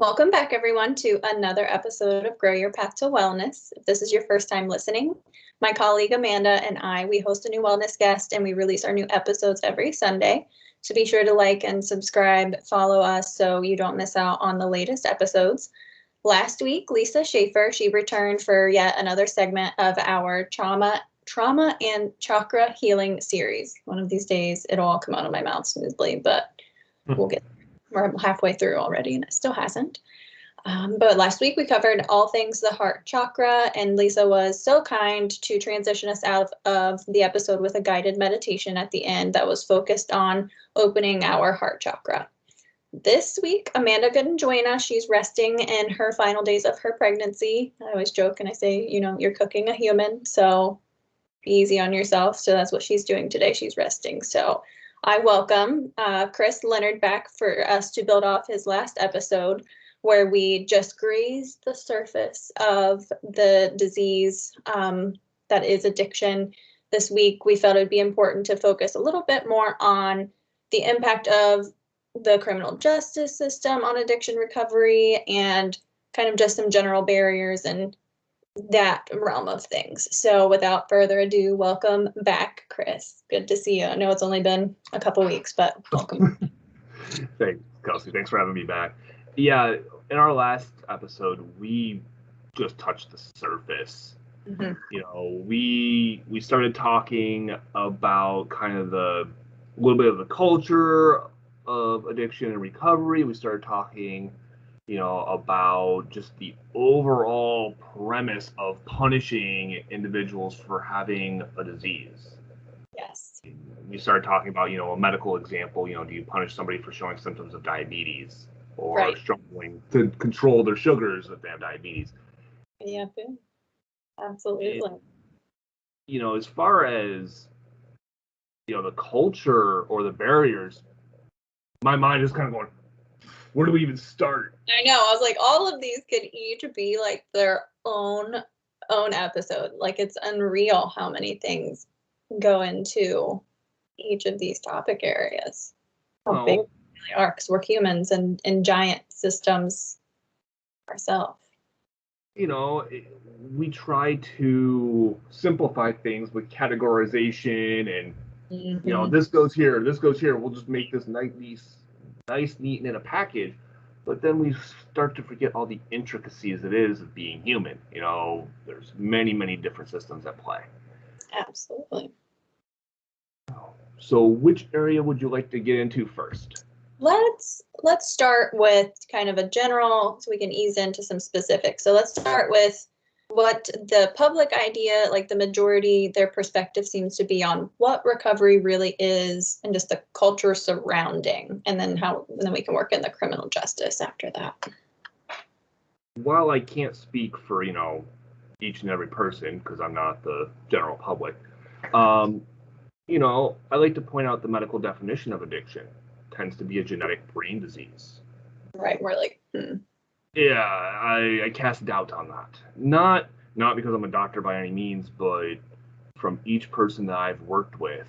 Welcome back, everyone, to another episode of Grow Your Path to Wellness. If this is your first time listening, my colleague Amanda and we host a new wellness guest, and we release our new episodes every Sunday. So be sure to like and subscribe, follow us so you don't miss out on the latest episodes. Last week, Lisa Schaefer, she returned for yet another segment of our trauma and chakra healing series. One of these days, it'll all come out of my mouth smoothly, but we'll get we're halfway through already, and it still hasn't. But last week we covered all things the heart chakra, and Lisa was so kind to transition us out of the episode with a guided meditation at the end that was focused on opening our heart chakra. This week, Amanda couldn't join us. She's resting in her final days of her pregnancy. I always joke and I say, you're cooking a human, so be easy on yourself. So that's what she's doing today. She's resting. So I welcome Chris Leonard back for us to build off his last episode, where we just grazed the surface of the disease that is addiction. This week, we felt it would be important to focus a little bit more on the impact of the criminal justice system on addiction recovery and kind of just some general barriers and that realm of things. So without further ado, welcome back, Chris. Good to see you. I know it's only been a couple weeks, but welcome. Thanks, Kelsi. Thanks for having me back. Yeah, in our last episode, we just touched the surface. Mm-hmm. We started talking about kind of a little bit of the culture of addiction and recovery. We started talking about just the overall premise of punishing individuals for having a disease. Yes. We started talking about, a medical example, do you punish somebody for showing symptoms of diabetes or struggling to control their sugars if they have diabetes? Yeah, absolutely. As far as, the culture or the barriers, my mind is kind of going, where do we even start? I know. I was like, all of these could each be like their own episode. Like, it's unreal how many things go into each of these topic areas. How big they really are, because we're humans and in giant systems ourselves. We try to simplify things with categorization and, this goes here, this goes here. We'll just make this nice, neat, and in a package. But then we start to forget all the intricacies it is of being human. There's many, many different systems at play. Absolutely. So which area would you like to get into first? Let's start with kind of a general, so we can ease into some specifics. So let's start with what the public idea, like the majority, their perspective seems to be on what recovery really is and just the culture surrounding, and then we can work in the criminal justice after that. While I can't speak for, each and every person, because I'm not the general public, I like to point out the medical definition of addiction tends to be a genetic brain disease. Right, we're like, Yeah, I cast doubt on that. Not because I'm a doctor by any means, but from each person that I've worked with,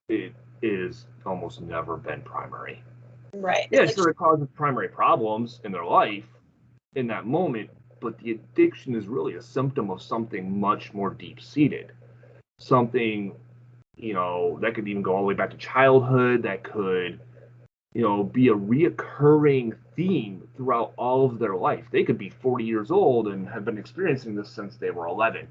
it is almost never been primary. Right. Yeah, sure, it causes primary problems in their life in that moment, but the addiction is really a symptom of something much more deep-seated. Something, that could even go all the way back to childhood, that could be a reoccurring theme throughout all of their life. They could be 40 years old and have been experiencing this since they were 11.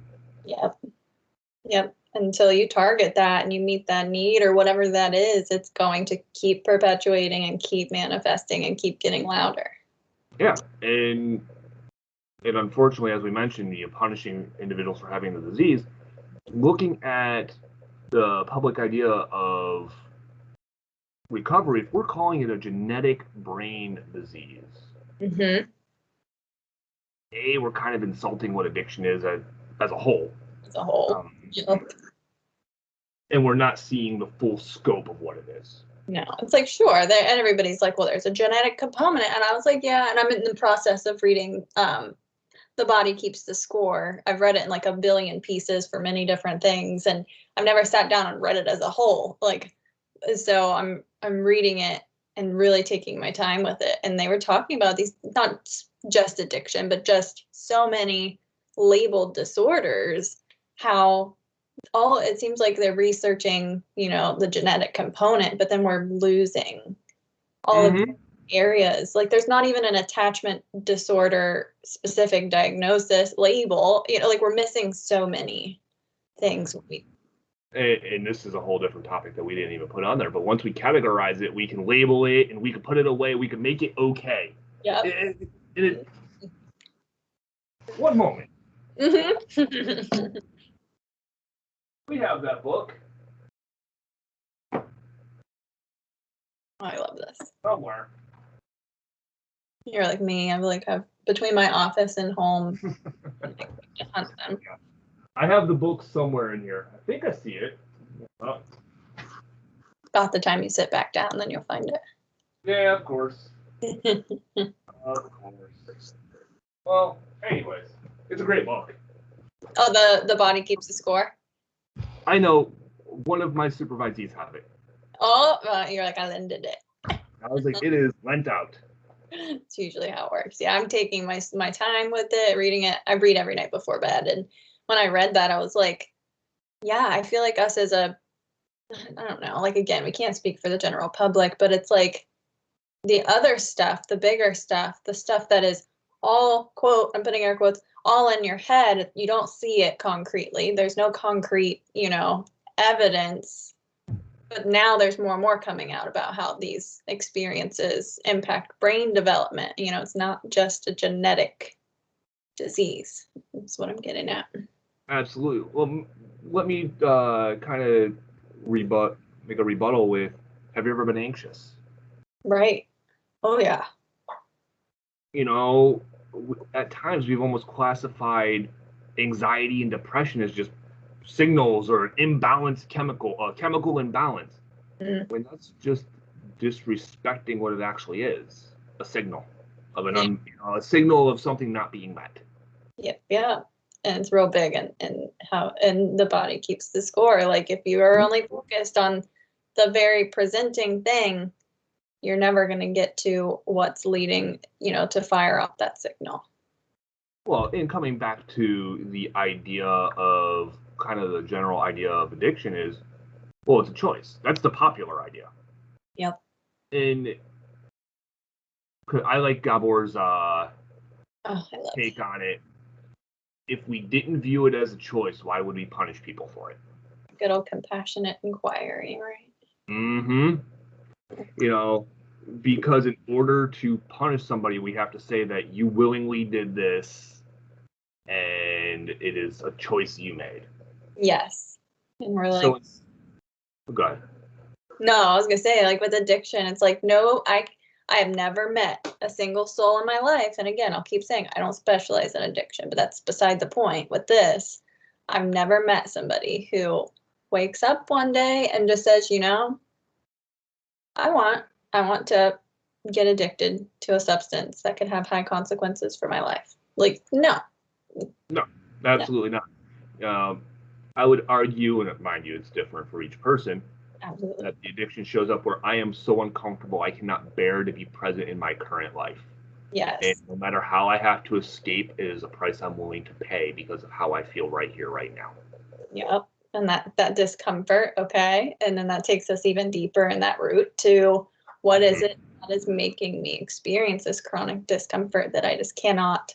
Yep. Until you target that and you meet that need or whatever that is, it's going to keep perpetuating and keep manifesting and keep getting louder. Yeah, and unfortunately, as we mentioned, punishing individuals for having the disease, looking at the public idea of recovery, if we're calling it a genetic brain disease, we're kind of insulting what addiction is as a whole. And we're not seeing the full scope of what it is. No, it's like, sure, and everybody's like, well, there's a genetic component. And I was like, yeah, and I'm in the process of reading The Body Keeps the Score. I've read it in like a billion pieces for many different things, and I've never sat down and read it as a whole. So I'm reading it and really taking my time with it. And they were talking about these, not just addiction, but just so many labeled disorders, how it seems like they're researching, the genetic component, but then we're losing all of the areas. Like there's not even an attachment disorder specific diagnosis label, like we're missing so many things. And this is a whole different topic that we didn't even put on there. But once we categorize it, we can label it and we can put it away. We can make it okay. Yeah. One moment. Mm-hmm. We have that book. I love this. Somewhere. You're like me. I've between my office and home. Hunt them. Yeah. I have the book somewhere in here. I think I see it. Oh. About the time you sit back down, then you'll find it. Yeah, of course. Of course. Well, anyways, it's a great book. Oh, the body keeps the score. I know one of my supervisees have it. Oh, you're like, I lended it. I was like, it is lent out. It's usually how it works. Yeah, I'm taking my time with it, reading it. I read every night before bed, and when I read that, I was like, yeah, I feel like us as I don't know, like, again, we can't speak for the general public, but it's like the other stuff, the bigger stuff, the stuff that is all, quote, I'm putting air quotes, all in your head. You don't see it concretely. There's no concrete, evidence. But now there's more and more coming out about how these experiences impact brain development. It's not just a genetic disease. That's what I'm getting at. Absolutely. Well, let me kind of make a rebuttal with, have you ever been anxious? Right. Oh, yeah. At times we've almost classified anxiety and depression as just signals or imbalanced chemical imbalance, when that's just disrespecting what it actually is, a signal of a signal of something not being met. Yep. Yeah. And it's real big, and how the body keeps the score. Like if you are only focused on the very presenting thing, you're never going to get to what's leading, to fire off that signal. Well, in coming back to the idea of kind of the general idea of addiction is, well, it's a choice. That's the popular idea. Yep. And I like Gabor's take on it. If we didn't view it as a choice, why would we punish people for it? Good old compassionate inquiry, right? Mm-hmm. Because in order to punish somebody, we have to say that you willingly did this and it is a choice you made. Yes. And we're like, go ahead. No, I was gonna say, like with addiction, it's like, no, I have never met a single soul in my life. And again, I'll keep saying I don't specialize in addiction, but that's beside the point. With this, I've never met somebody who wakes up one day and just says, I want to get addicted to a substance that could have high consequences for my life. Like, no. No, absolutely not. I would argue, and mind you, it's different for each person, absolutely, that the addiction shows up where I am so uncomfortable, I cannot bear to be present in my current life. Yes. And no matter how I have to escape, it is a price I'm willing to pay because of how I feel right here, right now. Yep. And that discomfort, okay? And then that takes us even deeper in that route to what is it that is making me experience this chronic discomfort that I just cannot,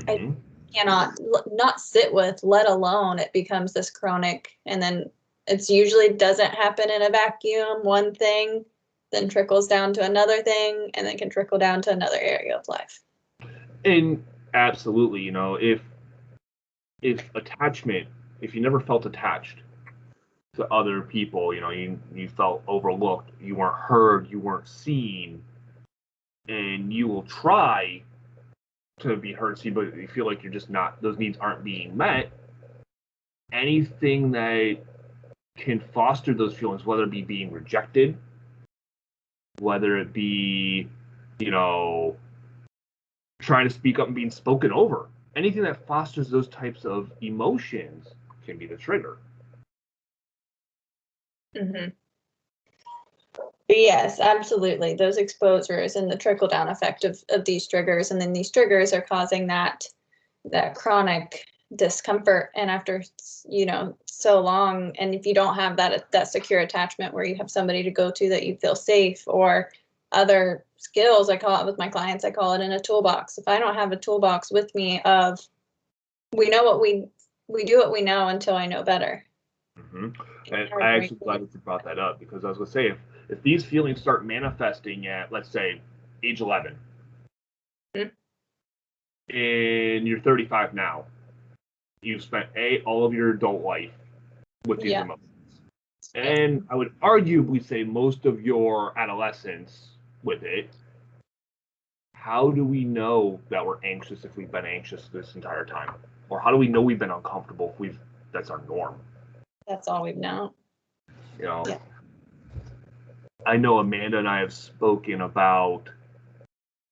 I cannot not sit with, let alone it becomes this chronic, and then it's usually doesn't happen in a vacuum. One thing then trickles down to another thing, and then can trickle down to another area of life. And absolutely, if attachment, if you never felt attached to other people, you felt overlooked, you weren't heard, you weren't seen, and you will try to be heard, seen, but you feel like you're just not, those needs aren't being met, anything that can foster those feelings, whether it be being rejected, whether it be, trying to speak up and being spoken over, anything that fosters those types of emotions can be the trigger. Mm-hmm. Yes, absolutely. Those exposures and the trickle down effect of these triggers, and then these triggers are causing that chronic discomfort. And after, so long, and if you don't have that secure attachment where you have somebody to go to that you feel safe, or other skills, I call it with my clients, I call it in a toolbox. If I don't have a toolbox with me of, we know what we do what we know until I know better. Mm-hmm. And I actually glad that you brought that up, because I was going to say, if these feelings start manifesting at, let's say, age 11, and you're 35 now, you've spent all of your adult life with these emotions. And I would arguably say most of your adolescence with it. How do we know that we're anxious if we've been anxious this entire time? Or how do we know we've been uncomfortable if that's our norm? That's all we've known. Yeah. I know Amanda and I have spoken about,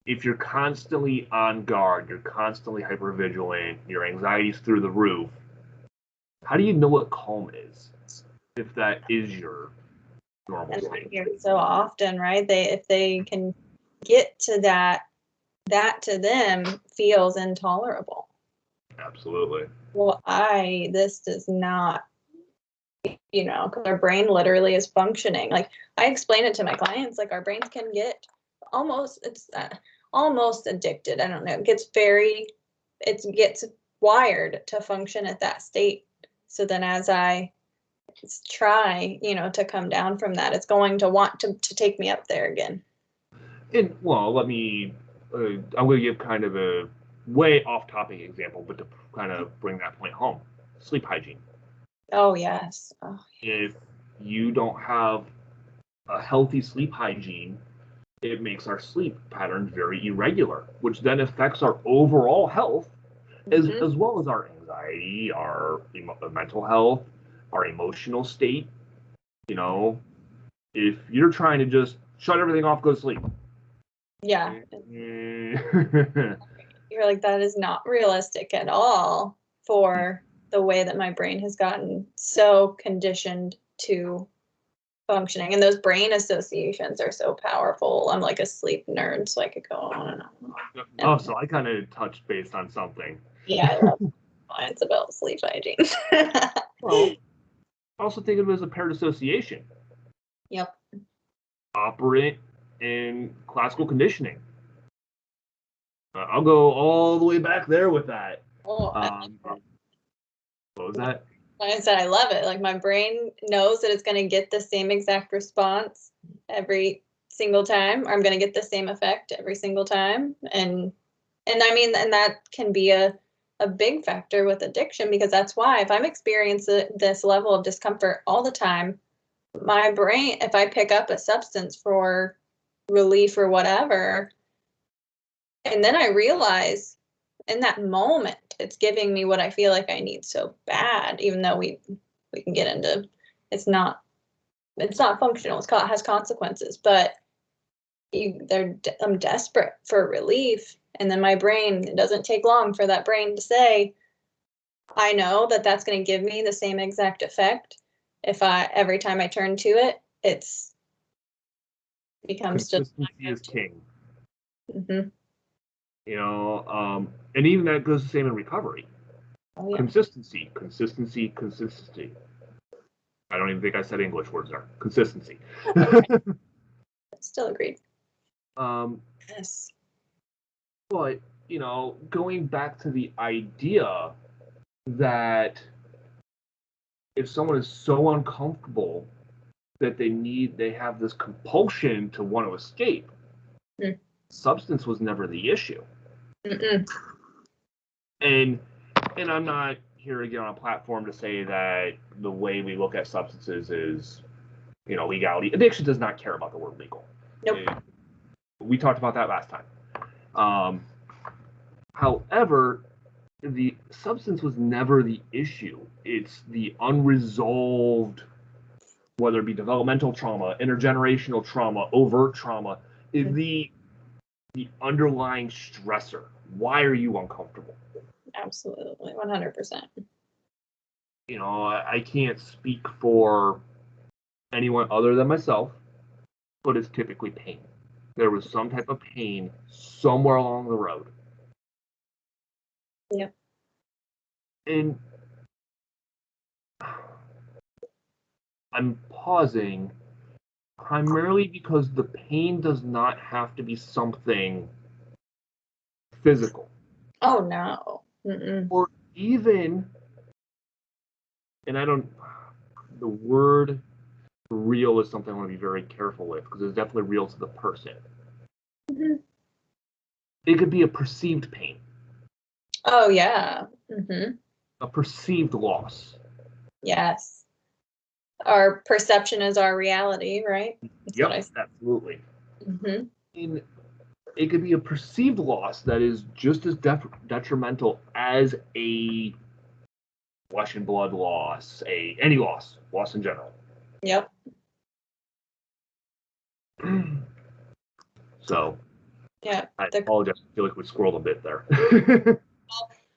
if you're constantly on guard, you're constantly hypervigilant, your anxiety's through the roof, how do you know what calm is if that is your normal state? So often, right? If they can get to that to them feels intolerable. Absolutely. Well, this does not, because our brain literally is functioning. Like, I explain it to my clients, like, our brains can get almost addicted. I don't know. It gets wired to function at that state. So then as I try, to come down from that, it's going to want to take me up there again. And, well, I'm going to give kind of a way off-topic example, but to kind of bring that point home. Sleep hygiene. Oh, yes. Oh, if you don't have a healthy sleep hygiene, it makes our sleep patterns very irregular, which then affects our overall health, as well as our anxiety, our mental health, our emotional state. If you're trying to just shut everything off, go to sleep. Yeah. You're like, that is not realistic at all for the way that my brain has gotten so conditioned to functioning. And those brain associations are so powerful. I'm like a sleep nerd, so I could go on and on. Oh, so I kind of touched based on something. Yeah, I love science about sleep hygiene. Well, also think of it as a paired association. Yep. Operant in classical conditioning. I'll go all the way back there with that. Oh, what was that? Like I said, I love it. Like, my brain knows that it's going to get the same exact response every single time, or I'm going to get the same effect every single time. And I mean, and that can be a big factor with addiction, because that's why if I'm experiencing this level of discomfort all the time, my brain, if I pick up a substance for relief or whatever, and then I realize in that moment it's giving me what I feel like I need so bad, even though we can get into, it's not functional, it has consequences, but I'm desperate for relief. And then my brain, it doesn't take long for that brain to say, I know that that's going to give me the same exact effect. If every time I turn to it, it's becomes consistency is king. Mm-hmm. And even that goes the same in recovery. Oh, yeah. Consistency. I don't even think I said English words there. Consistency. Still agreed. Yes. But, going back to the idea that if someone is so uncomfortable that they have this compulsion to want to escape, substance was never the issue. Mm-mm. And I'm not here to get on a platform to say that the way we look at substances is, legality. Addiction does not care about the word legal. Nope. We talked about that last time. However, the substance was never the issue. It's the unresolved, whether it be developmental trauma, intergenerational trauma, overt trauma, is the underlying stressor. Why are you uncomfortable? Absolutely, 100%. I can't speak for anyone other than myself, but it's typically pain. There was some type of pain somewhere along the road. Yep. And I'm pausing primarily because the pain does not have to be something physical. Oh, no. Mm-mm. Or even, and the word real is something I want to be very careful with because it's definitely real to the person. Mm-hmm. It could be a perceived pain. Oh, yeah. Mm-hmm. A perceived loss. Yes. Our perception is our reality, right? That's yep, absolutely. Mm-hmm. And it could be a perceived loss that is just as detrimental as a flesh and blood loss, any loss in general. Yep. So, yeah, I apologize. I feel like we squirreled a bit there.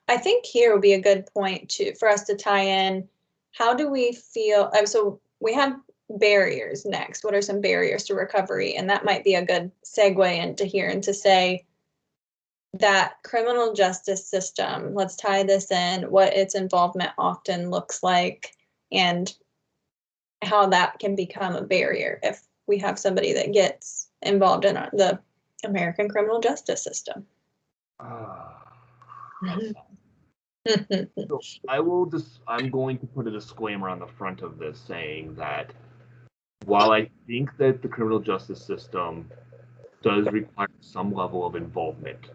I think here would be a good point for us to tie in. How do we feel? So we have barriers next. What are some barriers to recovery? And that might be a good segue into here and to say that criminal justice system, let's tie this in, what its involvement often looks like and how that can become a barrier if we have somebody that gets involved in the American criminal justice system. So I'm going to put a disclaimer on the front of this saying that while I think that the criminal justice system does require some level of involvement,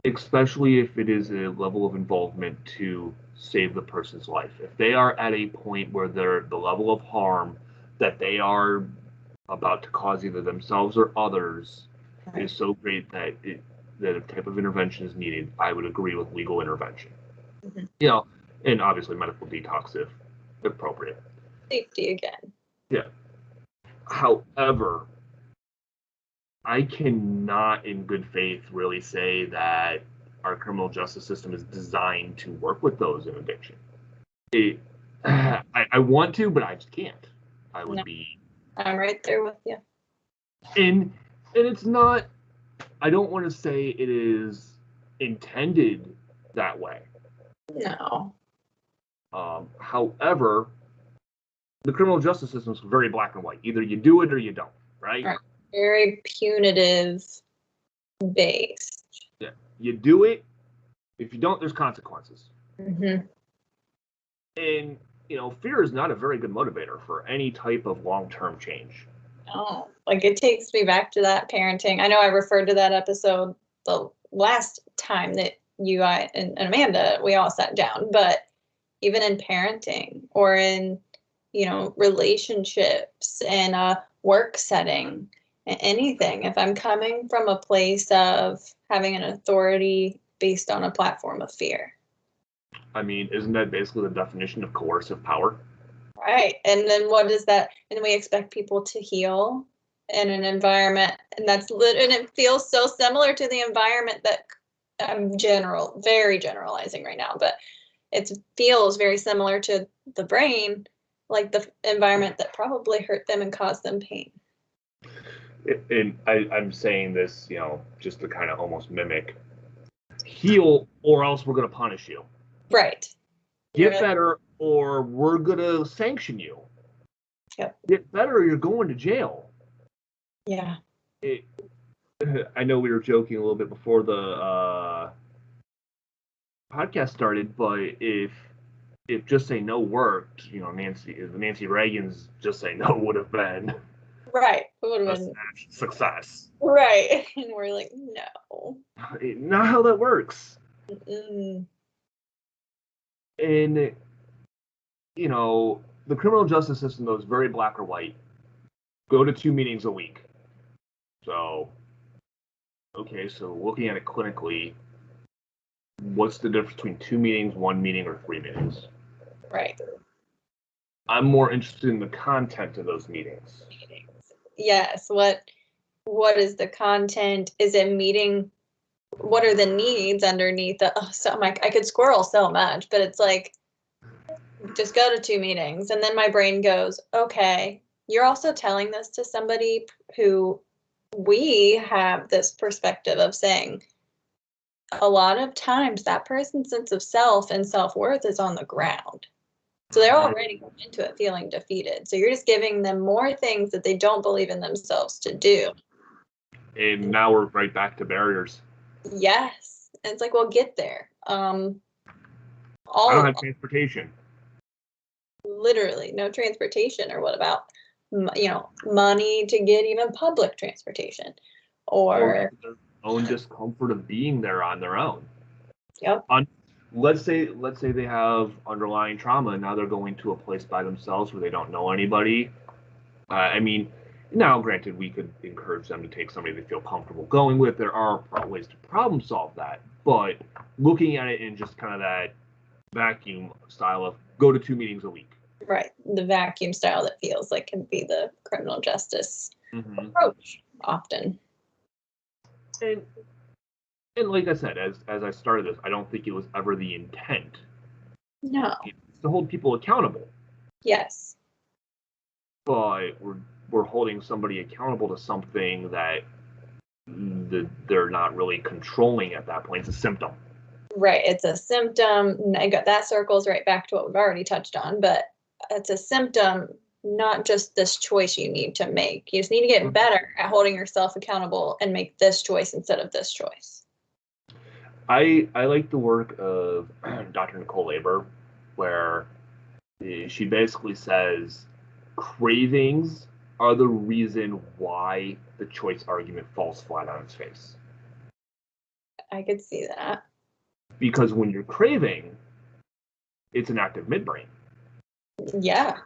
especially if it is a level of involvement to save the person's life. If they are at a point where the level of harm that they are about to cause either themselves or others is so great that a type of intervention is needed, I would agree with legal intervention. Mm-hmm. And obviously medical detox if appropriate. Safety again. Yeah. However, I cannot in good faith really say that our criminal justice system is designed to work with those in addiction. I want to, but I just can't. I'm right there with you. And it's not, I don't want to say it is intended that way. No. However, the criminal justice system is very black and white. Either you do it or you don't, right? Very punitive based. Yeah. You do it. If you don't, there's consequences. Mm-hmm. And, fear is not a very good motivator for any type of long-term change. Oh, it takes me back to that parenting. I know I referred to that episode the last time that you, I, and Amanda, we all sat down, but even in parenting or in, relationships and a work setting, anything, if I'm coming from a place of having an authority based on a platform of fear. I mean, isn't that basically the definition of coercive power? Right. And then what is that? And we expect people to heal in an environment, and and it feels so similar to the environment that I'm very generalizing right now, but it feels very similar to the brain, like the environment that probably hurt them and caused them pain. And I'm saying this, just to kind of almost mimic, heal or else we're going to punish you. Right. Get better or we're going to sanction you. Yep. Get better or you're going to jail. Yeah. I know we were joking a little bit before the podcast started, but if just say no worked, Nancy Reagan's just say no would have been right. It would have been success. Right. And we're like, no. Not how that works. Mm-mm. And the criminal justice system, though, is very black or white. Go to 2 meetings a week. So, okay, so looking at it clinically, what's the difference between 2 meetings, 1 meeting, or 3 meetings? Right. I'm more interested in the content of those meetings. Yes. What is the content? Is it meeting? What are the needs underneath I could squirrel so much, but it's like, just go to 2 meetings. And then my brain goes, okay, you're also telling this to somebody who we have this perspective of saying a lot of times that person's sense of self and self-worth is on the ground. So they're already going into it feeling defeated. So you're just giving them more things that they don't believe in themselves to do. And now we're right back to barriers. Yes. And it's like, well, get there. I don't have transportation. Literally no transportation. Or what about, money to get even public transportation? Or their own discomfort of being there on their own. Yep. Let's say they have underlying trauma and now they're going to a place by themselves where they don't know anybody. I mean, now granted, we could encourage them to take somebody they feel comfortable going with. There are ways to problem solve that, but looking at it in just kind of that vacuum style of go to 2 meetings a week. Right, the vacuum style that feels like can be the criminal justice approach often. And like I said, as I started this, I don't think it was ever the intent. No. It's to hold people accountable. Yes. But we're holding somebody accountable to something that they're not really controlling at that point. It's a symptom. Right. It's a symptom. That circles right back to what we've already touched on, but it's a symptom, not just this choice you need to make. You just need to get better at holding yourself accountable and make this choice instead of this choice. I like the work of Dr. Nicole Labor, where she basically says cravings are the reason why the choice argument falls flat on its face. I could see that. Because when you're craving, it's an active midbrain. Yeah.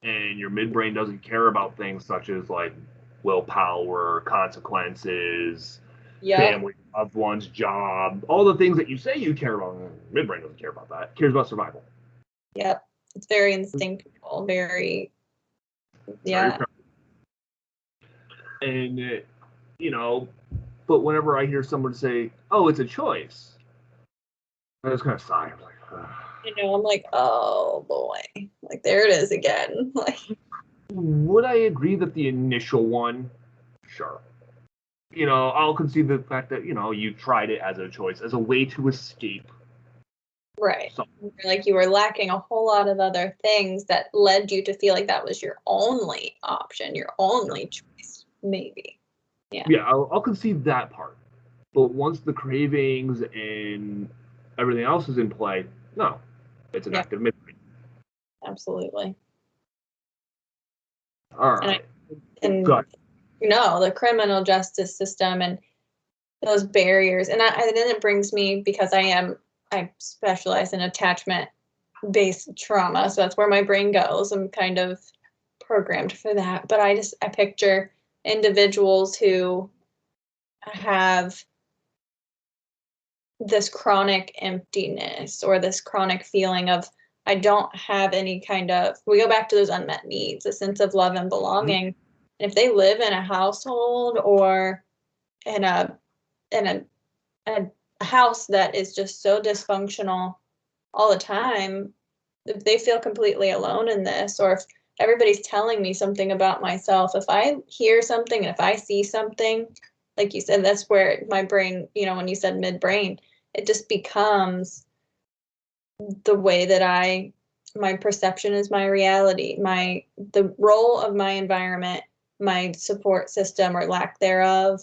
And your midbrain doesn't care about things such as like willpower, consequences, family, loved ones, job, all the things that you say you care about. Midbrain doesn't care about that. It cares about survival. Yep. It's very instinctual, very, yeah. And, but whenever I hear someone say, oh, it's a choice, I just kind of sigh. I'm like, ugh. I'm like, oh boy, like there it is again. Like, would I agree that the initial one, sure. I'll concede the fact that, you tried it as a choice, as a way to escape. Right. Like you were lacking a whole lot of other things that led you to feel like that was your only option, your only choice, maybe. Yeah. Yeah, I'll concede that part. But once the cravings and everything else is in play, no, it's an active midbrain. Absolutely. All right. And the criminal justice system and those barriers, and then it brings me, because I specialize in attachment-based trauma, so that's where my brain goes. I'm kind of programmed for that, but I picture individuals who have this chronic emptiness or this chronic feeling of I don't have any kind of, we go back to those unmet needs, a sense of love and belonging. And if they live in a household or in a house that is just so dysfunctional all the time, if they feel completely alone in this, or if everybody's telling me something about myself, if I hear something and if I see something, like you said, that's where my brain, when you said midbrain, it just becomes the way that my perception is my reality, the role of my environment, my support system or lack thereof.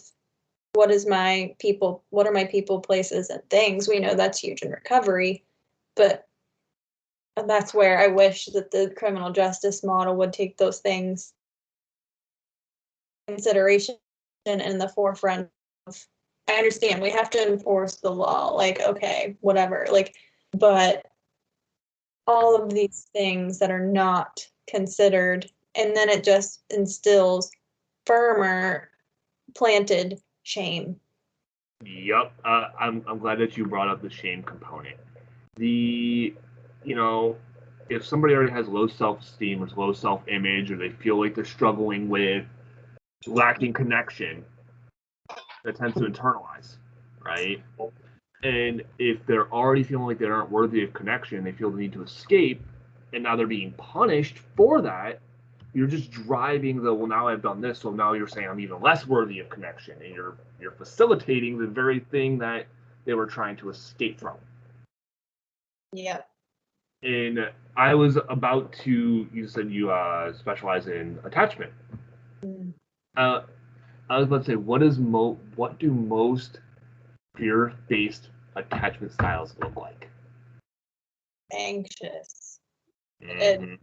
What are my people, places, and things? We know that's huge in recovery, but that's where I wish that the criminal justice model would take those things into consideration in the forefront of, I understand we have to enforce the law, like, okay, whatever, like, but all of these things that are not considered, and then it just instills firmer planted shame. Yep. I'm glad that you brought up the shame component. If somebody already has low self-esteem or low self-image, or they feel like they're struggling with lacking connection, that tends to internalize, right? And if they're already feeling like they aren't worthy of connection, they feel the need to escape, and now they're being punished for that, you're just driving the, well, now I've done this, so now you're saying I'm even less worthy of connection, and you're facilitating the very thing that they were trying to escape from. Yeah. And I was about to, you said you specialize in attachment. Mm. I was about to say, what do most fear-based attachment styles look like? Anxious. Mm-hmm. And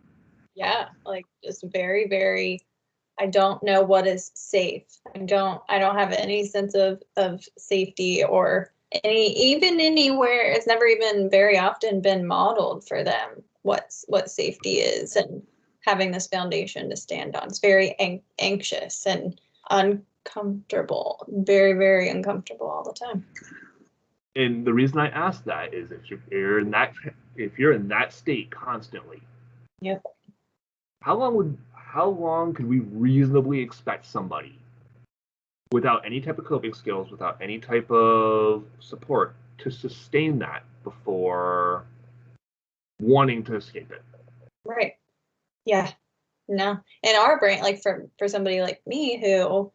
yeah, like just very, very, I don't know what is safe. I don't have any sense of safety or even anywhere. It's never even very often been modeled for them what safety is, and having this foundation to stand on. It's very anxious and uncomfortable, very, very uncomfortable all the time. And the reason I ask that is if you're in that state constantly. Yep. How long could we reasonably expect somebody without any type of coping skills, without any type of support, to sustain that before wanting to escape it? Right. Yeah. No. In our brain, like for somebody like me who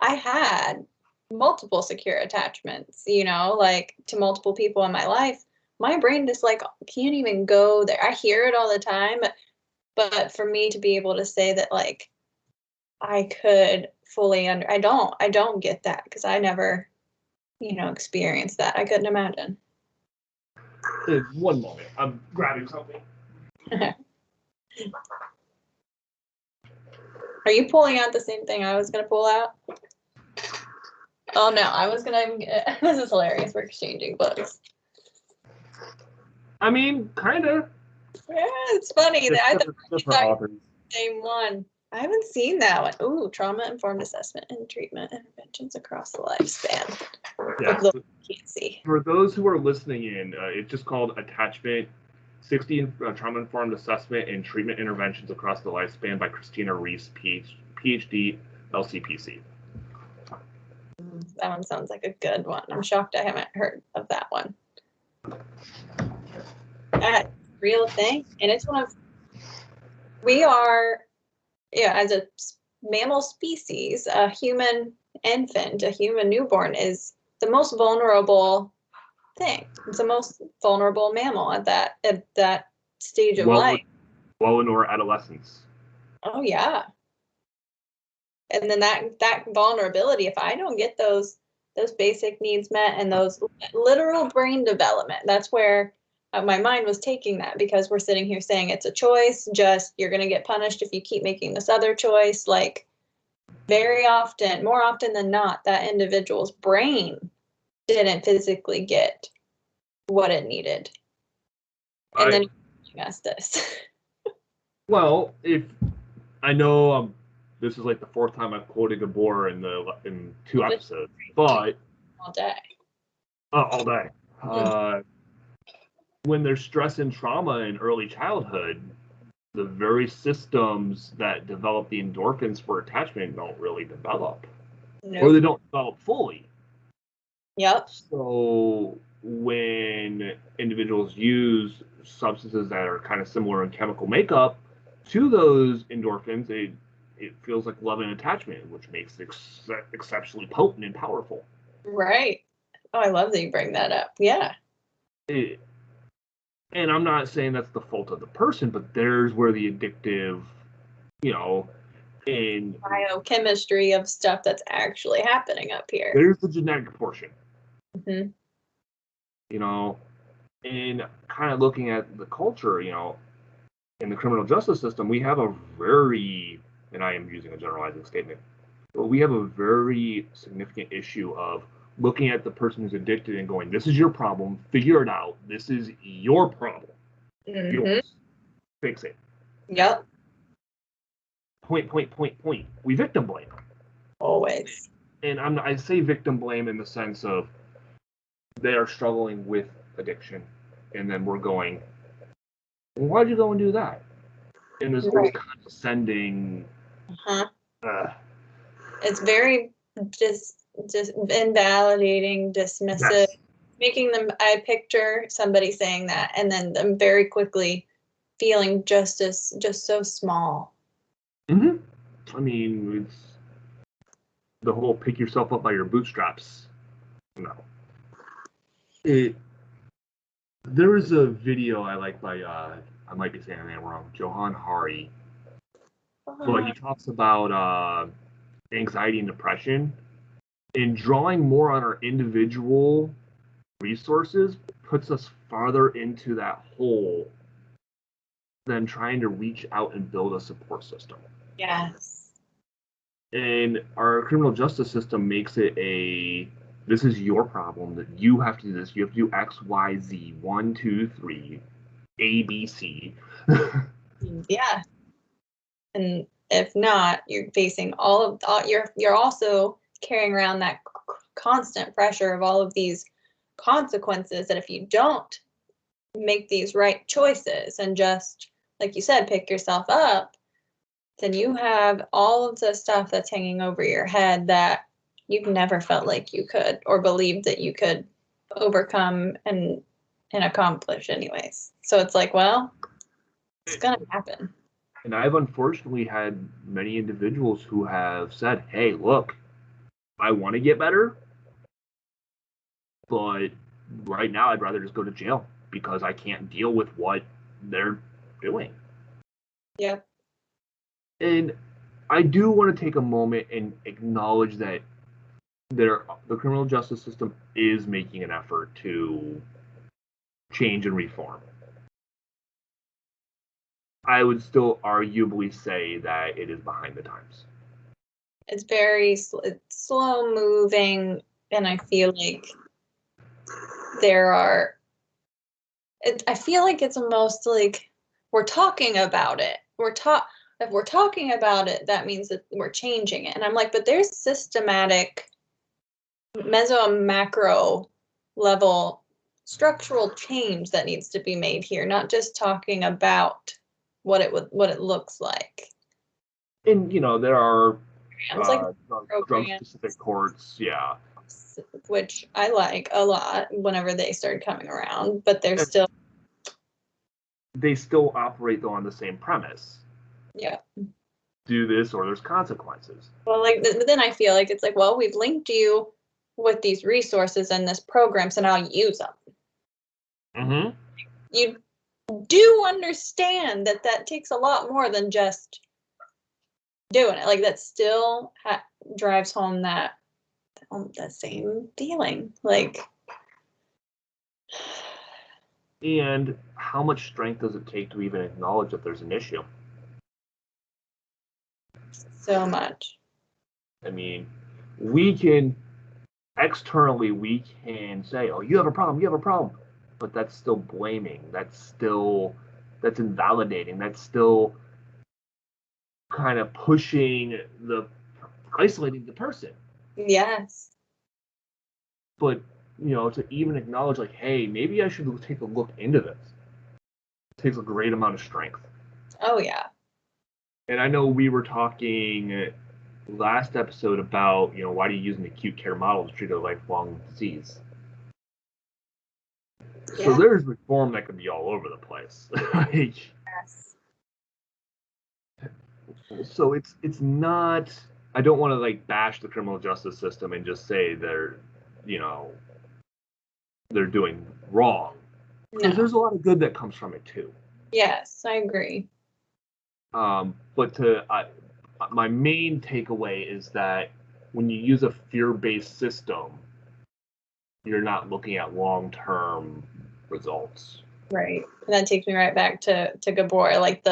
I had multiple secure attachments, like to multiple people in my life, my brain just like can't even go there. I hear it all the time, but for me to be able to say that like I could fully I don't get that, because I never, experienced that. I couldn't imagine. One moment, I'm grabbing something. Are you pulling out the same thing I was going to pull out? Oh no, I was going to, this is hilarious. We're exchanging books. I mean, kind of. Yeah, it's funny. I thought authors. Same one. I haven't seen that one. Ooh, trauma-informed assessment and treatment interventions across the lifespan. Yeah. Can't see. For those who are listening in, it's just called Attachment, 60 Trauma-Informed Assessment and Treatment Interventions Across the Lifespan by Christina Reese, PhD, LCPC. That one sounds like a good one. I'm shocked I haven't heard of that one. That's a real thing. And it's we are, as a mammal species, a human infant, a human newborn is the most vulnerable thing. It's the most vulnerable mammal at that stage of life. Well into our adolescence. Oh yeah. And then that vulnerability, if I don't get those basic needs met and those literal brain development, that's where my mind was taking that, because we're sitting here saying it's a choice, just you're going to get punished if you keep making this other choice. Like very often, more often than not, that individual's brain didn't physically get what it needed. And then you're us this. Well, if I know this is like the fourth time I've quoted Gabor in 2 episodes, but all day. All day. When there's stress and trauma in early childhood, the very systems that develop the endorphins for attachment don't really develop. Nope. Or they don't develop fully. Yep. So when individuals use substances that are kind of similar in chemical makeup to those endorphins, it feels like love and attachment, which makes it exceptionally potent and powerful. Right. Oh, I love that you bring that up. Yeah. And I'm not saying that's the fault of the person, but there's where the addictive, in biochemistry of stuff that's actually happening up here. There's the genetic portion. Mm-hmm. And kind of looking at the culture, in the criminal justice system, we have a very, and I am using a generalizing statement, but we have a very significant issue of looking at the person who's addicted and going, this is your problem, figure it out, this is your problem. Mm-hmm. Yours. Fix it. Yep. Point. We victim blame. Always. And I say victim blame in the sense of they are struggling with addiction, and then we're going, well, why'd you go and do that? And this whole condescending. It's very just invalidating, dismissive, yes. Making them. I picture somebody saying that, and then them very quickly feeling just so small. Mm-hmm. I mean, it's the whole pick yourself up by your bootstraps. No. There is a video I like by I might be saying the name wrong, Johan Hari, but he talks about anxiety and depression, and drawing more on our individual resources puts us farther into that hole than trying to reach out and build a support system. Yes. And our criminal justice system makes it this is your problem, that you have to do this, you have to do X, Y, Z, 1, 2, 3, A, B, C. Yeah. And if not, you're facing you're also carrying around that constant pressure of all of these consequences that if you don't make these right choices and just, like you said, pick yourself up, then you have all of the stuff that's hanging over your head that you've never felt like you could or believed that you could overcome and accomplish anyways. So it's like, well, it's gonna happen. And I've unfortunately had many individuals who have said, hey, look, I want to get better, but right now I'd rather just go to jail because I can't deal with what they're doing. Yeah. And I do want to take a moment and acknowledge that the criminal justice system is making an effort to change and reform. I would still arguably say that it is behind the times. It's very slow moving, and I feel like I feel like it's almost like we're talking about it. If we're talking about it, that means that we're changing it. And I'm like, but there's systematic meso and macro level structural change that needs to be made here, not just talking about what it looks like. And there are drug specific courts, yeah, which I like a lot whenever they started coming around, but they still operate though on the same premise. Yeah. Do this or there's consequences. Well, then I feel like it's like, well, we've linked you with these resources and this program, so now use them. Mm-hmm. You do understand that takes a lot more than just doing it. Like that still drives home that same feeling. Like, and how much strength does it take to even acknowledge that there's an issue? So much. I mean, we can say, oh, you have a problem, but that's still blaming, that's invalidating, that's still kind of isolating the person. Yes. But to even acknowledge, like, hey, maybe I should take a look into this, it takes a great amount of strength. Oh yeah. And I know we were talking last episode about, why do you use an acute care model to treat a lifelong disease? Yeah. So there's reform that could be all over the place. Yes. So it's not, I don't want to bash the criminal justice system and just say they're doing wrong. Because there's a lot of good that comes from it too. Yes, I agree. But my main takeaway is that when you use a fear-based system, you're not looking at long-term results. Right. And that takes me right back to Gabor. Like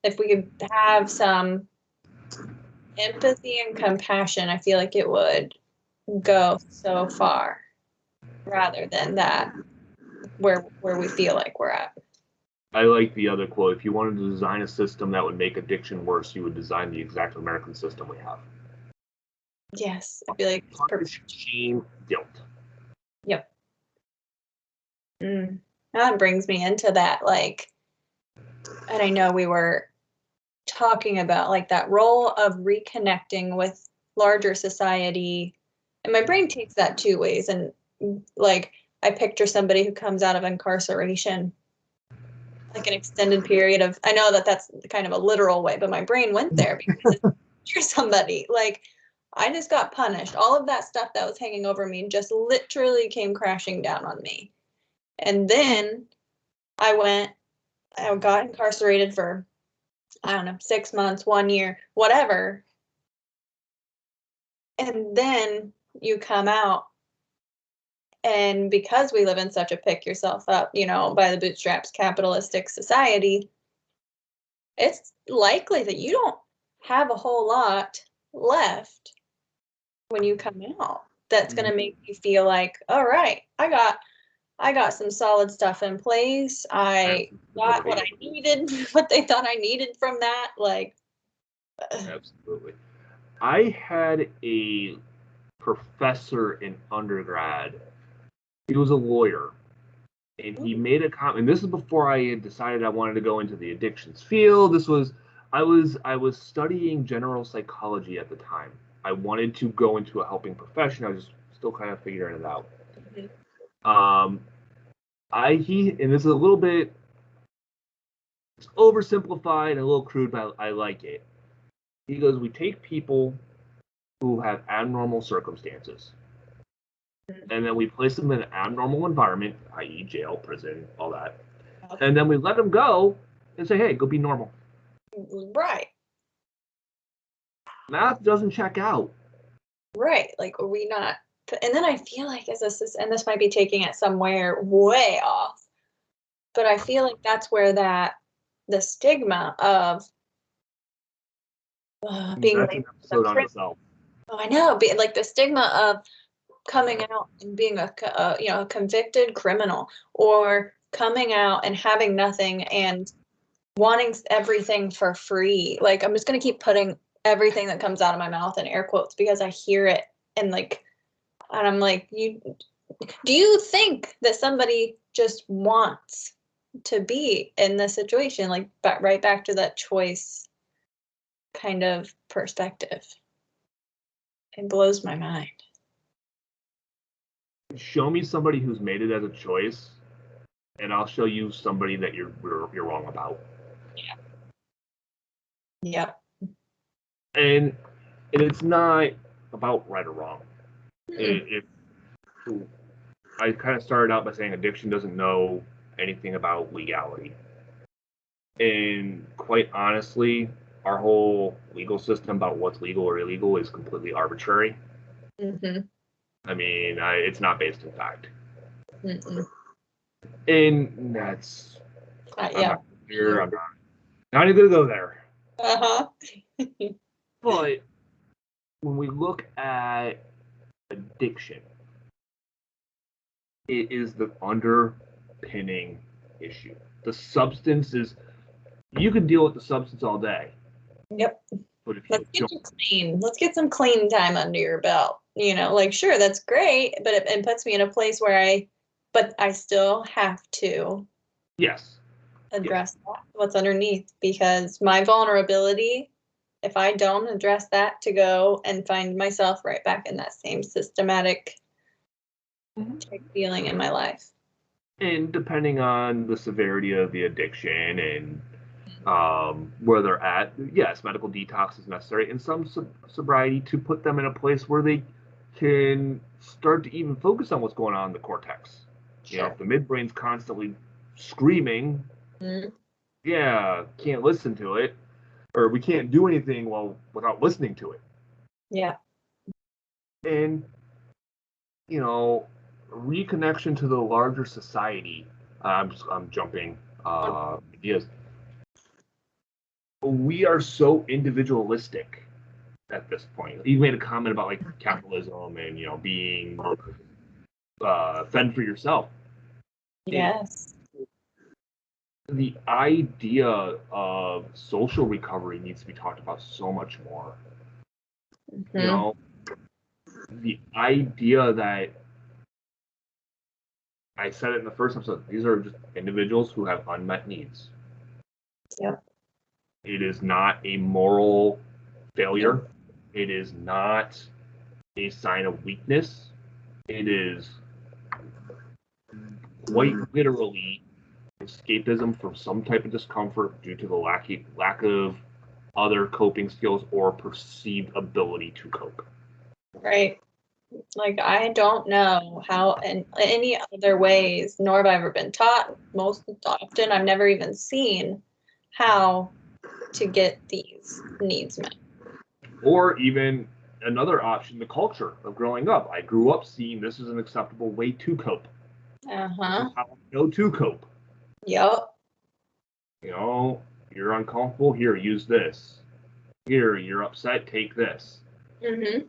if we could have some empathy and compassion, I feel like it would go so far rather than that where we feel like we're at. I like the other quote. If you wanted to design a system that would make addiction worse, you would design the exact American system we have. Yes, I feel like it's perfect. Shame, guilt. Yep. That brings me into that, and I know we were talking about that role of reconnecting with larger society, and my brain takes that two ways. And I picture somebody who comes out of incarceration like an extended period of, I know that that's kind of a literal way, but my brain went there because you're somebody, like, I just got punished. All of that stuff that was hanging over me just literally came crashing down on me. And then I got incarcerated for, I don't know, 6 months, 1 year, whatever. And then you come out, and because we live in such a pick yourself up, by the bootstraps capitalistic society, it's likely that you don't have a whole lot left when you come out that's going to make you feel like, all right, I got some solid stuff in place. I got what I needed, what they thought I needed from that. Like, absolutely. I had a professor in undergrad. He was a lawyer, and he made a comment. And this is before I had decided I wanted to go into the addictions field. I was studying general psychology at the time. I wanted to go into a helping profession. I was still kind of figuring it out. And this is a little bit, it's oversimplified and a little crude, but I like it. He goes, we take people who have abnormal circumstances, and then we place them in an abnormal environment, i.e. jail, prison, all that. And then we let them go and say, hey, go be normal. Right. Math doesn't check out. Right. Like, are we not? And then I feel like and this might be taking it somewhere way off, but I feel like that's where the stigma of being that's an episode on itself. Oh, I know. Like the stigma of coming out and being a convicted criminal, or coming out and having nothing and wanting everything for free. Like, I'm just going to keep putting everything that comes out of my mouth in air quotes because I hear it, and I'm like, do you think that somebody just wants to be in this situation? Like, right back to that choice kind of perspective. It blows my mind. Show me somebody who's made it as a choice, and I'll show you somebody that you're wrong about. Yeah. And it's not about right or wrong. I kind of started out by saying addiction doesn't know anything about legality. And quite honestly, our whole legal system about what's legal or illegal is completely arbitrary. Mm-hmm. I mean, it's not based in fact. Mm-mm. And that's Yeah. I'm not even gonna go there. Uh-huh. But when we look at addiction, it is the underpinning issue. The substance is, you can deal with the substance all day. Yep. But if Let's get you clean. Let's get some clean time under your belt. Like, sure, that's great, but it puts me in a place where I still have to address that, what's underneath, because my vulnerability, if I don't address that, to go and find myself right back in that same systematic type feeling in my life. And depending on the severity of the addiction and where they're at, yes, medical detox is necessary, and some sobriety to put them in a place where they can start to even focus on what's going on in the cortex. Sure. If the midbrain's constantly screaming, can't listen to it, or we can't do anything without listening to it. Yeah. And reconnection to the larger society. I'm jumping ideas. We are so individualistic at this point. You made a comment about like capitalism and being fend for yourself. Yes. The idea of social recovery needs to be talked about so much more. Mm-hmm. The idea that, I said it in the first episode, these are just individuals who have unmet needs. Yep. It is not a moral failure. It is not a sign of weakness. It is quite literally escapism from some type of discomfort due to the lack of other coping skills or perceived ability to cope. Right. Like, I don't know how in any other ways, nor have I ever been taught. Most often, I've never even seen how to get these needs met. Or even another option, the culture of growing up. I grew up seeing this as an acceptable way to cope. Uh-huh. How I know to cope. Yep. You know, you're uncomfortable, here, use this. Here, you're upset, take this. Mm-hmm.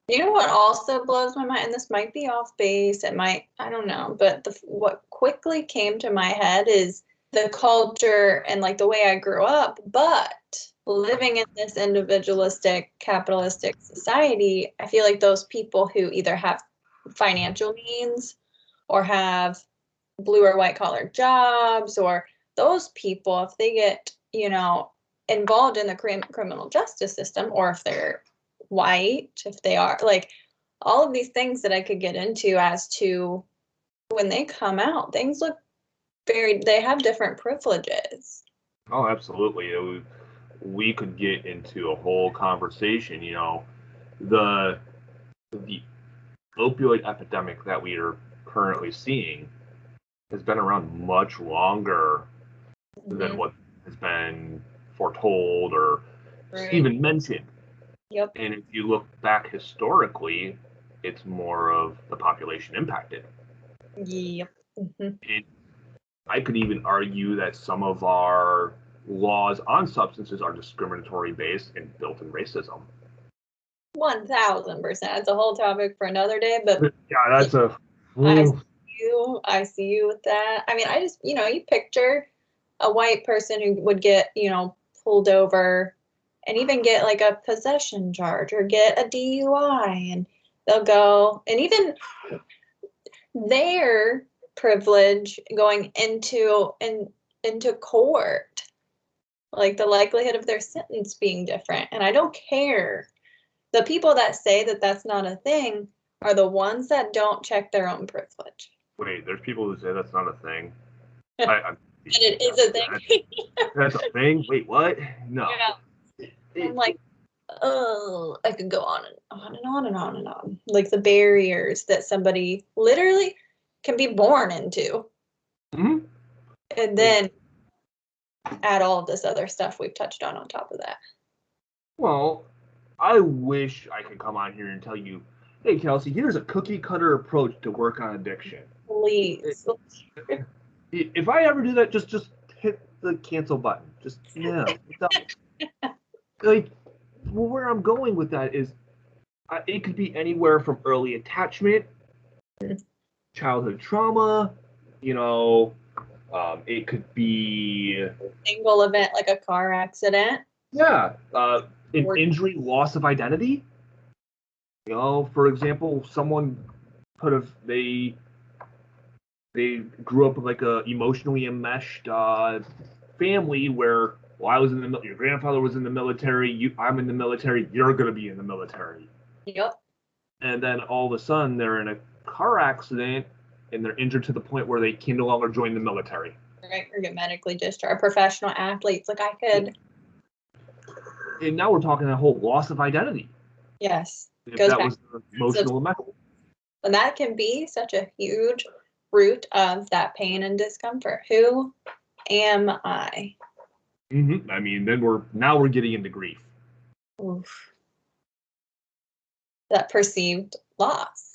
You know what also blows my mind, and this might be off base, it might, I don't know, but what quickly came to my head is the culture and like the way I grew up, but living in this individualistic, capitalistic society, I feel like those people who either have financial means or have blue or white collar jobs, or those people, if they get, involved in the criminal justice system, or if they're white, if they are, like, all of these things that I could get into as to when they come out, things look they have different privileges. Oh, absolutely. We could get into a whole conversation, the opioid epidemic that we are currently seeing has been around much longer than what has been foretold or even mentioned. Yep. And if you look back historically, it's more of the population impacted. Yep. Mm-hmm. I could even argue that some of our laws on substances are discriminatory based and built in racism. 1000%. It's a whole topic for another day, but yeah, that's I see you with that. I mean, I just, you picture a white person who would get, pulled over and even get like a possession charge or get a DUI, and they'll go, and even their privilege going into court, like the likelihood of their sentence being different. And I don't care. The people that say that that's not a thing are the ones that don't check their own privilege. Wait, there's people who say that's not a thing. And it is a thing. That's a thing? Wait, what? No. Yeah. I'm like, oh, I could go on and on and on and on and on. Like the barriers that somebody literally can be born into. Mm-hmm. And then add all of this other stuff we've touched on top of that. Well, I wish I could come on here and tell you, hey, Kelsi, here's a cookie cutter approach to work on addiction. Please. If I ever do that, just hit the cancel button. Just, yeah. Like, well, where I'm going with that is it could be anywhere from early attachment, childhood trauma, it could be Single event like a car accident. Yeah, an injury, loss of identity. For example, someone could have they grew up with like a emotionally enmeshed family where, well, I was in the your grandfather was in the military, I'm in the military, you're gonna be in the military. Yep. And then all of a sudden they're in a car accident and they're injured to the point where they can no longer join the military. Right, or get medically discharged. Professional athletes, like I could. And now we're talking a whole loss of identity. Yes. If that was the emotional method. And that can be such a huge root of that pain and discomfort. Who am I? Mm-hmm. I mean, then we're getting into grief. Oof. That perceived loss.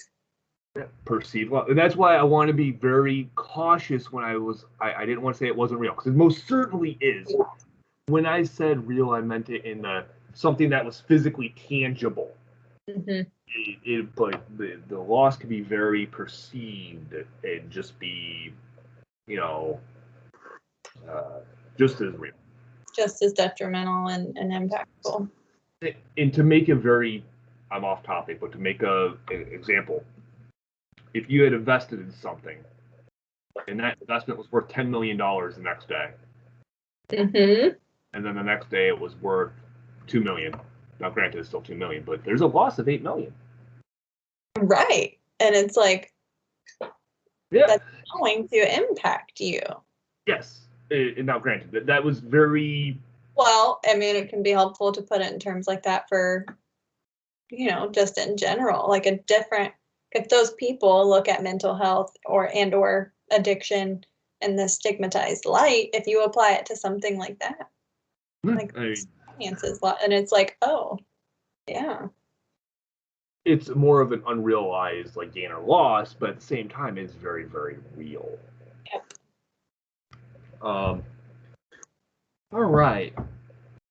Yeah, perceived loss. And that's why I want to be very cautious when I didn't want to say it wasn't real, because it most certainly is. Yeah. When I said real, I meant it in something that was physically tangible. Mm-hmm. But the loss could be very perceived and just be, just as real. Just as detrimental and impactful. And to make I'm off topic, but to make an example, if you had invested in something and that investment was worth $10 million the next day, mm-hmm. and then the next day it was worth $2 million. Now, granted, it's still $2 million, but there's a loss of $8 million. Right, and it's like, yeah, that's going to impact you. Yes. And now, granted, that was very. Well, I mean, it can be helpful to put it in terms like that for, just in general, like if those people look at mental health or addiction in the stigmatized light, if you apply it to something like that, like finances, and it's like, oh, yeah. It's more of an unrealized like gain or loss, but at the same time, it's very, very real. Yep. All right.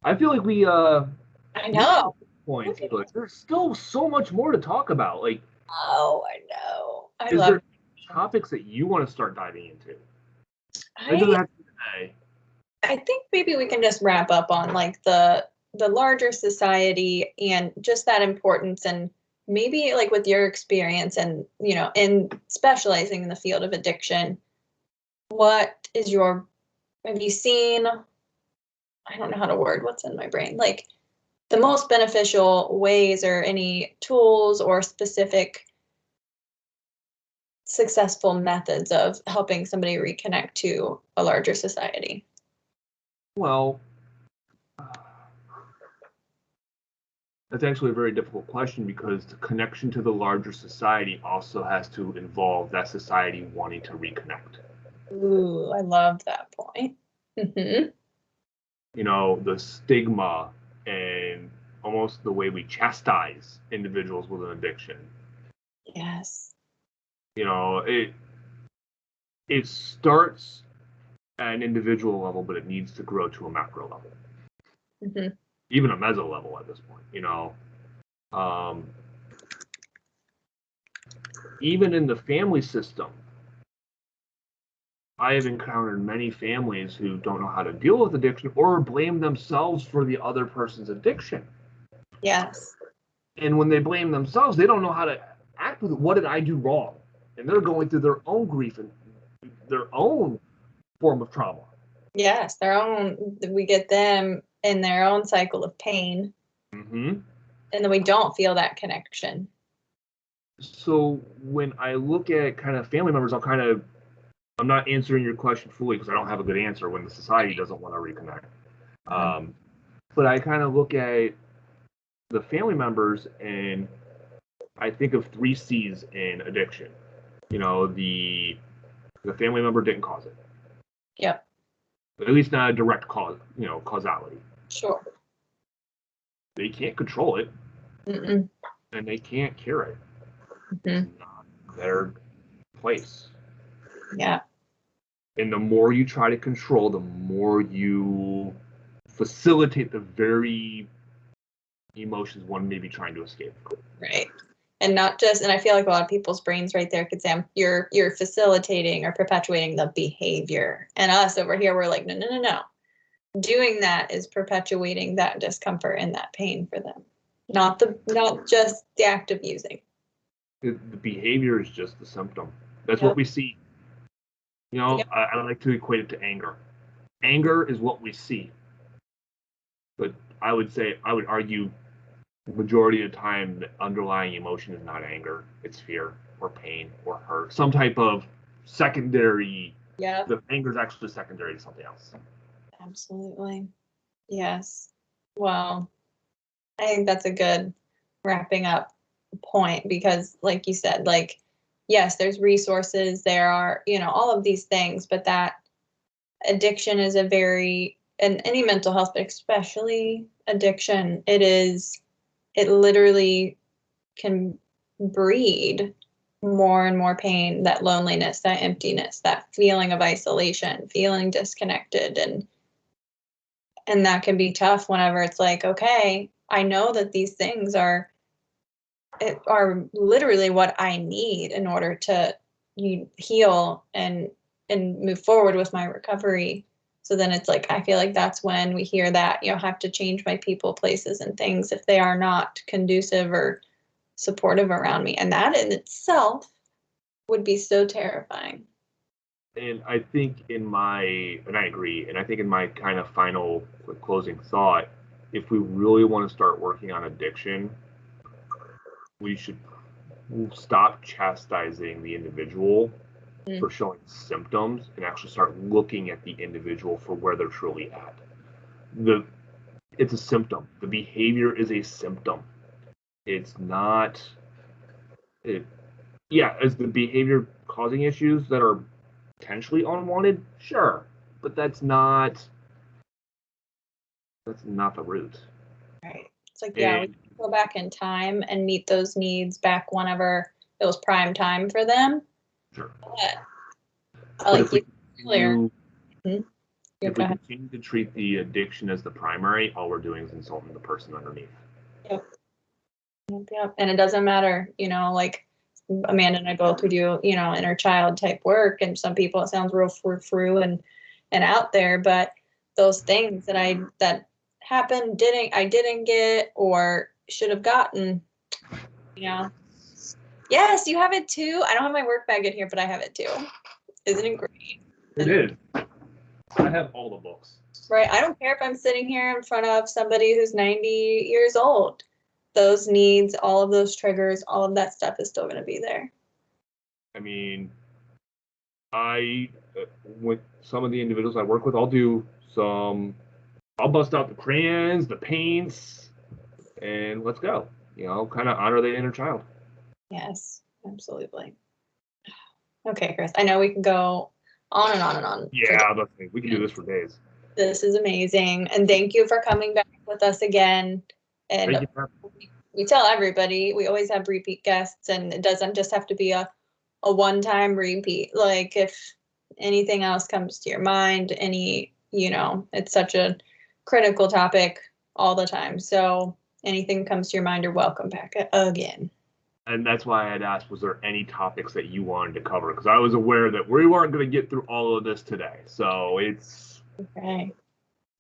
I feel like we I know. Points, but there's still so much more to talk about. Like, oh, I know. Is there topics that you want to start diving into? It doesn't have to be today. I think maybe we can just wrap up on like the larger society and just that importance, and maybe like with your experience and in specializing in the field of addiction, have you seen, I don't know how to word what's in my brain, like the most beneficial ways or any tools or specific successful methods of helping somebody reconnect to a larger society? Well, that's actually a very difficult question, because the connection to the larger society also has to involve that society wanting to reconnect. Ooh, I love that point. Mm-hmm. The stigma and almost the way we chastise individuals with an addiction. Yes. It starts at an individual level, but it needs to grow to a macro level. Mm-hmm. Even a meso level at this point, even in the family system, I have encountered many families who don't know how to deal with addiction or blame themselves for the other person's addiction. Yes. And when they blame themselves, they don't know how to act with it. What did I do wrong? And they're going through their own grief and their own form of trauma. Yes, we get them in their own cycle of pain. Mm-hmm. And then we don't feel that connection. So when I look at kind of family members, I'm not answering your question fully because I don't have a good answer when the society doesn't want to reconnect. But I kind of look at the family members and I think of 3 C's in addiction. The family member didn't cause it. Yep. But at least not a direct cause, causality. Sure. They can't control it. Mm-mm. And they can't cure it. Mm-hmm. It's not their place. Yeah. And the more you try to control, the more you facilitate the very emotions one may be trying to escape from. Right. And I feel like a lot of people's brains right there could say, you're facilitating or perpetuating the behavior. And us over here, we're like, no. Doing that is perpetuating that discomfort and that pain for them. Not just the act of using. The behavior is just the symptom. That's Yep. what we see. Yep. I like to equate it to anger. Anger is what we see. But I would argue the majority of the time the underlying emotion is not anger. It's fear or pain or hurt. Some type of secondary. Yeah. The anger is actually secondary to something else. Absolutely. Yes. Well, I think that's a good wrapping up point, because like you said, like, yes, there's resources, there are, all of these things, but that addiction is and any mental health, but especially addiction, it literally can breed more and more pain, that loneliness, that emptiness, that feeling of isolation, feeling disconnected. And that can be tough whenever it's like, okay, I know that these things are literally what I need in order to heal and move forward with my recovery. So then it's like, I feel like that's when we hear that, have to change my people, places, and things if they are not conducive or supportive around me. And that in itself would be so terrifying. And I think and I agree, and I think in my kind of final closing thought, if we really want to start working on addiction, we should stop chastising the individual for showing symptoms and actually start looking at the individual for where they're truly at. It's a symptom. The behavior is a symptom. It's not. Is the behavior causing issues that are potentially unwanted? Sure, but that's not the root. Right. It's like, yeah, we can go back in time and meet those needs back whenever it was prime time for them. Sure. But if we earlier. If we continue to treat the addiction as the primary, all we're doing is insulting the person underneath. Yep. And it doesn't matter, like Amanda and I both would do, inner child type work. And some people, it sounds real frou and out there, but those things that happened, I didn't get or should have gotten, Yes, you have it too. I don't have my work bag in here, but I have it too. Isn't it great? It is. I have all the books. Right. I don't care if I'm sitting here in front of somebody who's 90 years old. Those needs, all of those triggers, all of that stuff is still going to be there. I mean, with some of the individuals I work with, I'll bust out the crayons, the paints, and let's go. Kind of honor the inner child. Yes, absolutely. Okay, Chris, I know we can go on and on and on. Yeah, we can do this for days. This is amazing. And thank you for coming back with us again. And we tell everybody, we always have repeat guests, and it doesn't just have to be a one-time repeat. Like if anything else comes to your mind, it's such a critical topic all the time. So anything comes to your mind, you're welcome back again. And that's why I had asked, was there any topics that you wanted to cover? Because I was aware that we weren't going to get through all of this today. So it's... Okay.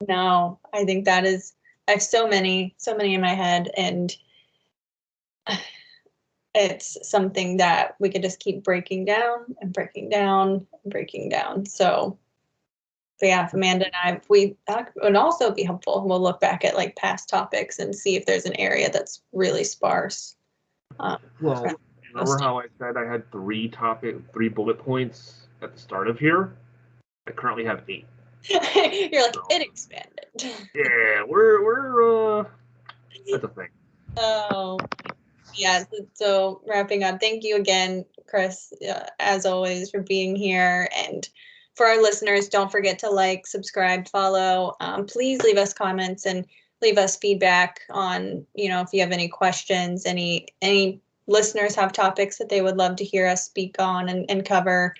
No, I think I have so many in my head, and it's something that we could just keep breaking down and breaking down and breaking down. So yeah, Amanda and that would also be helpful. We'll look back at like past topics and see if there's an area that's really sparse. Remember how I said I had 3 bullet points at the start of here? I currently have 8. You're like, it expanded. Yeah, we're that's a thing. Oh, yeah. So wrapping up, thank you again, Chris, as always, for being here. And for our listeners, don't forget to like, subscribe, follow. Please leave us comments and leave us feedback on, if you have any questions, any listeners have topics that they would love to hear us speak on and cover.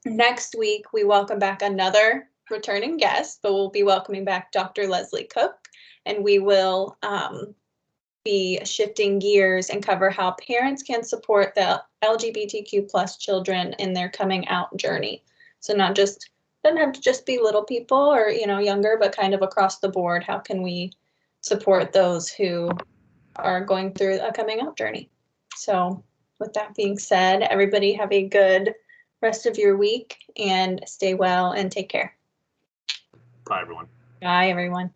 Next week, we welcome back another returning guest, but we'll be welcoming back Dr. Leslie Cook, and we will be shifting gears and cover how parents can support the LGBTQ plus children in their coming out journey. So doesn't have to just be little people or, younger, but kind of across the board. How can we support those who are going through a coming out journey? So with that being said, everybody have a good rest of your week and stay well and take care. Bye, everyone. Bye, everyone.